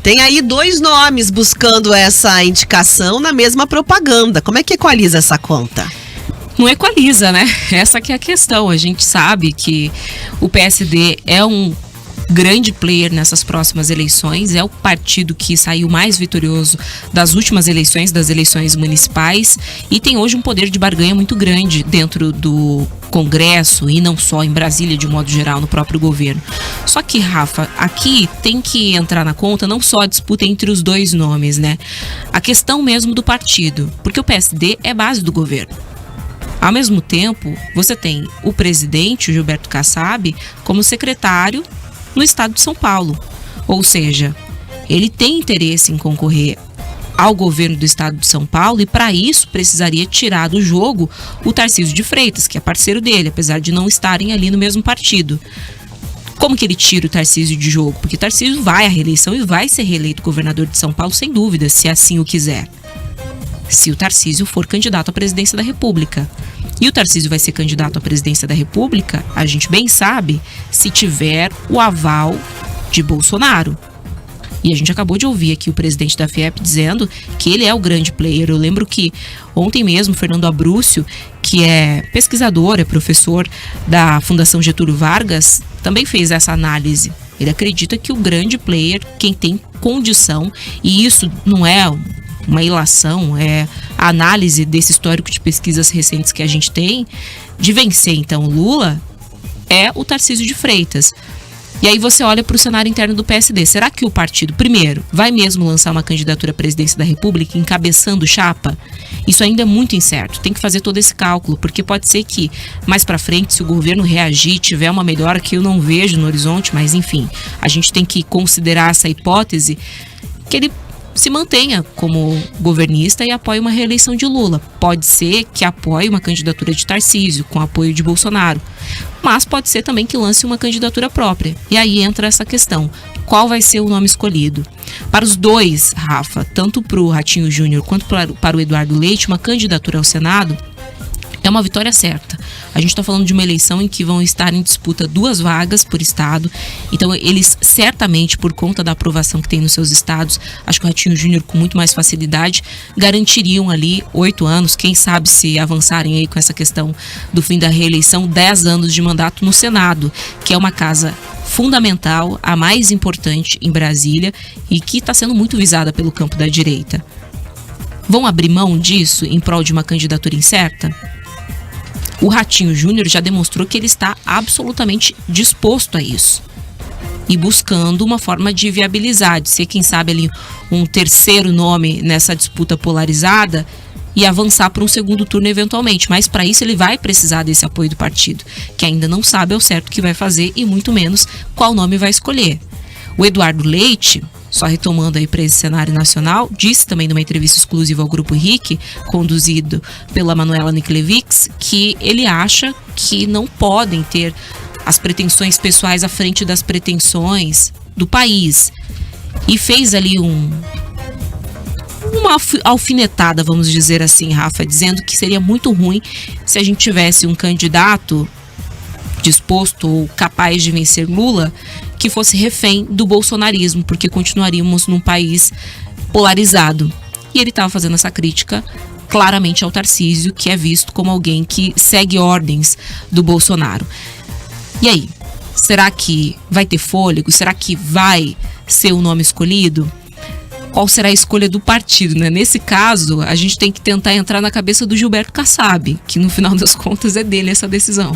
Tem aí 2 nomes buscando essa indicação na mesma propaganda. Como é que equaliza essa conta? Não equaliza, né? Essa que é a questão. A gente sabe que o PSD é um grande player nessas próximas eleições, é o partido que saiu mais vitorioso das últimas eleições, das eleições municipais, e tem hoje um poder de barganha muito grande dentro do Congresso e não só em Brasília, de um modo geral, no próprio governo. Só que, Rafa, aqui tem que entrar na conta não só a disputa entre os 2 nomes, né? A questão mesmo do partido, porque o PSD é base do governo. Ao mesmo tempo, você tem o presidente, o Gilberto Kassab, como secretário no estado de São Paulo. Ou seja, ele tem interesse em concorrer ao governo do estado de São Paulo e, para isso, precisaria tirar do jogo o Tarcísio de Freitas, que é parceiro dele, apesar de não estarem ali no mesmo partido. Como que ele tira o Tarcísio de jogo? Porque Tarcísio vai à reeleição e vai ser reeleito governador de São Paulo, sem dúvida, se assim o quiser. Se o Tarcísio for candidato à presidência da República. E o Tarcísio vai ser candidato à presidência da República, a gente bem sabe, se tiver o aval de Bolsonaro. E a gente acabou de ouvir aqui o presidente da FIEP dizendo que ele é o grande player. Eu lembro que ontem mesmo, Fernando Abrúcio, que é pesquisador, é professor da Fundação Getúlio Vargas, também fez essa análise. Ele acredita que o grande player, quem tem condição, e isso não é uma ilação, é a análise desse histórico de pesquisas recentes que a gente tem, de vencer então o Lula, é o Tarcísio de Freitas. E aí você olha para o cenário interno do PSD. Será que o partido, primeiro, vai mesmo lançar uma candidatura à presidência da República encabeçando chapa? Isso ainda é muito incerto. Tem que fazer todo esse cálculo, porque pode ser que mais para frente, se o governo reagir, tiver uma melhora que eu não vejo no horizonte, mas enfim, a gente tem que considerar essa hipótese, que ele se mantenha como governista e apoie uma reeleição de Lula. Pode ser que apoie uma candidatura de Tarcísio, com apoio de Bolsonaro. Mas pode ser também que lance uma candidatura própria. E aí entra essa questão. Qual vai ser o nome escolhido? Para os 2, Rafa, tanto para o Ratinho Júnior quanto para o Eduardo Leite, uma candidatura ao Senado é uma vitória certa. A gente está falando de uma eleição em que vão estar em disputa 2 vagas por estado. Então, eles certamente, por conta da aprovação que tem nos seus estados, acho que o Ratinho Júnior, com muito mais facilidade, garantiriam ali 8 anos, quem sabe se avançarem aí com essa questão do fim da reeleição, 10 anos de mandato no Senado, que é uma casa fundamental, a mais importante em Brasília e que está sendo muito visada pelo campo da direita. Vão abrir mão disso em prol de uma candidatura incerta? O Ratinho Júnior já demonstrou que ele está absolutamente disposto a isso e buscando uma forma de viabilizar, de ser, quem sabe, ali um terceiro nome nessa disputa polarizada e avançar para um segundo turno eventualmente. Mas para isso ele vai precisar desse apoio do partido, que ainda não sabe ao certo o que vai fazer e muito menos qual nome vai escolher. O Eduardo Leite, só retomando aí para esse cenário nacional, disse também numa entrevista exclusiva ao Grupo RIC, conduzido pela Manuela Niklevics, que ele acha que não podem ter as pretensões pessoais à frente das pretensões do país. E fez ali uma alfinetada, vamos dizer assim, Rafa, dizendo que seria muito ruim se a gente tivesse um candidato disposto ou capaz de vencer Lula que fosse refém do bolsonarismo, porque continuaríamos num país polarizado. E ele estava fazendo essa crítica claramente ao Tarcísio, que é visto como alguém que segue ordens do Bolsonaro. E aí, será que vai ter fôlego? Será que vai ser o nome escolhido? Qual será a escolha do partido, né? Nesse caso, a gente tem que tentar entrar na cabeça do Gilberto Kassab, que no final das contas é dele essa decisão.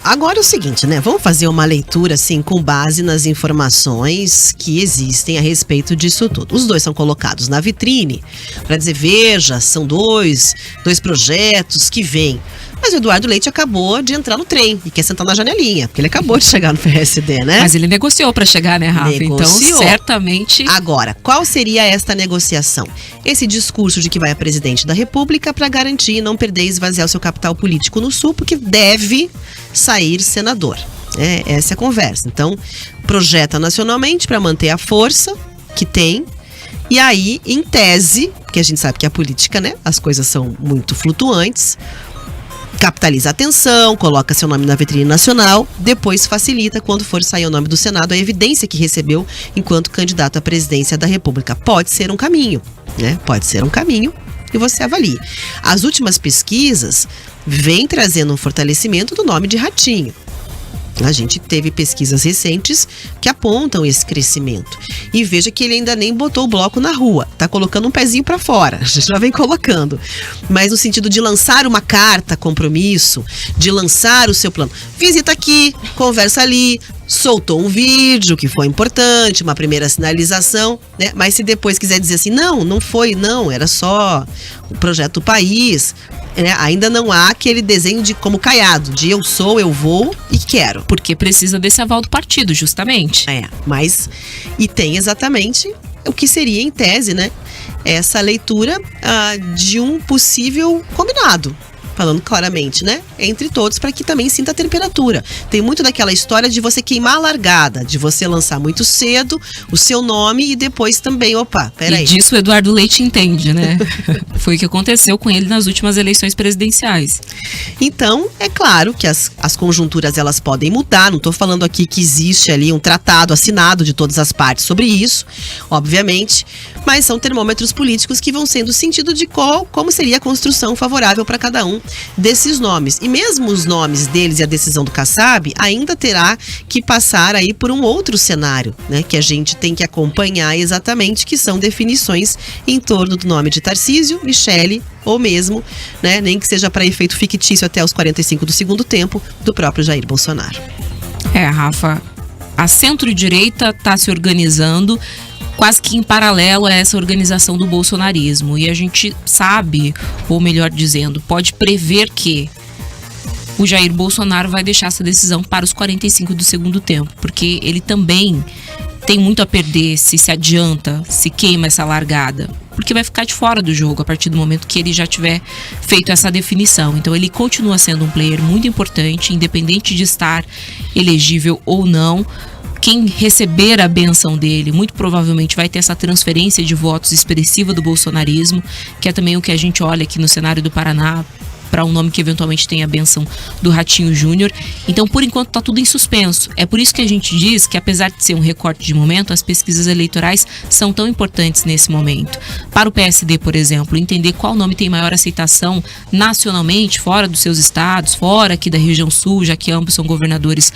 Agora é o seguinte, né? Vamos fazer uma leitura, assim, com base nas informações que existem a respeito disso tudo. Os 2 são colocados na vitrine para dizer, veja, são dois projetos que vêm. Mas o Eduardo Leite acabou de entrar no trem e quer sentar na janelinha, porque ele acabou de chegar no PSD, né? Mas ele negociou para chegar, né, Rafa? Negociou. Então, certamente... Agora, qual seria esta negociação? Esse discurso de que vai a presidente da República para garantir não perder e esvaziar o seu capital político no Sul, porque deve sair senador. Essa é a conversa. Então, projeta nacionalmente para manter a força que tem. E aí, em tese, porque a gente sabe que a política, né, as coisas são muito flutuantes, capitaliza a atenção, coloca seu nome na vitrine nacional, depois facilita quando for sair o nome do Senado a evidência que recebeu enquanto candidato à presidência da República. Pode ser um caminho, né? Pode ser um caminho e você avalie. As últimas pesquisas vêm trazendo um fortalecimento do nome de Ratinho. A gente teve pesquisas recentes que apontam esse crescimento. E veja que ele ainda nem botou o bloco na rua. Tá colocando um pezinho para fora. Já vem colocando. Mas no sentido de lançar uma carta compromisso, de lançar o seu plano. Visita aqui, conversa ali, soltou um vídeo que foi importante, uma primeira sinalização, né? Mas se depois quiser dizer assim, não foi, era só o projeto do país, né? Ainda não há aquele desenho de como Caiado, de eu sou, eu vou e quero. Porque precisa desse aval do partido, justamente. Mas e tem exatamente o que seria em tese, né? Essa leitura de um possível combinado. Falando claramente, né? Entre todos, para que também sinta a temperatura. Tem muito daquela história de você queimar a largada, de você lançar muito cedo o seu nome e depois também, peraí. E disso o Eduardo Leite entende, né? Foi o que aconteceu com ele nas últimas eleições presidenciais. Então, é claro que as conjunturas elas podem mudar. Não estou falando aqui que existe ali um tratado assinado de todas as partes sobre isso, obviamente, mas são termômetros políticos que vão sendo sentido de como seria a construção favorável para cada um desses nomes. E mesmo os nomes deles e a decisão do Kassab ainda terá que passar aí por um outro cenário, né? Que a gente tem que acompanhar exatamente, que são definições em torno do nome de Tarcísio, Michele ou mesmo, né, nem que seja para efeito fictício até os 45 do segundo tempo, do próprio Jair Bolsonaro. Rafa, a centro-direita está se organizando quase que em paralelo a essa organização do bolsonarismo. E a gente sabe, ou melhor dizendo, pode prever que o Jair Bolsonaro vai deixar essa decisão para os 45 do segundo tempo, porque ele também tem muito a perder se adianta, se queima essa largada, porque vai ficar de fora do jogo a partir do momento que ele já tiver feito essa definição. Então ele continua sendo um player muito importante, independente de estar elegível ou não. Quem receber a benção dele, muito provavelmente vai ter essa transferência de votos expressiva do bolsonarismo, que é também o que a gente olha aqui no cenário do Paraná, para um nome que eventualmente tem a benção do Ratinho Júnior. Então, por enquanto, está tudo em suspenso. É por isso que a gente diz que, apesar de ser um recorte de momento, as pesquisas eleitorais são tão importantes nesse momento. Para o PSD, por exemplo, entender qual nome tem maior aceitação nacionalmente, fora dos seus estados, fora aqui da região sul, já que ambos são governadores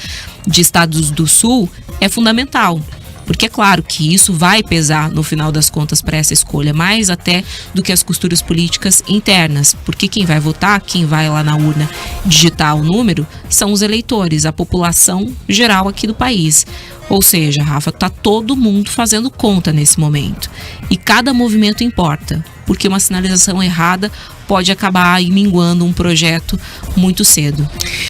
de estados do sul, é fundamental. Porque é claro que isso vai pesar no final das contas para essa escolha, mais até do que as costuras políticas internas. Porque quem vai votar, quem vai lá na urna digitar o número, são os eleitores, a população geral aqui do país. Ou seja, Rafa, tá todo mundo fazendo conta nesse momento. E cada movimento importa, porque uma sinalização errada pode acabar aí minguando um projeto muito cedo.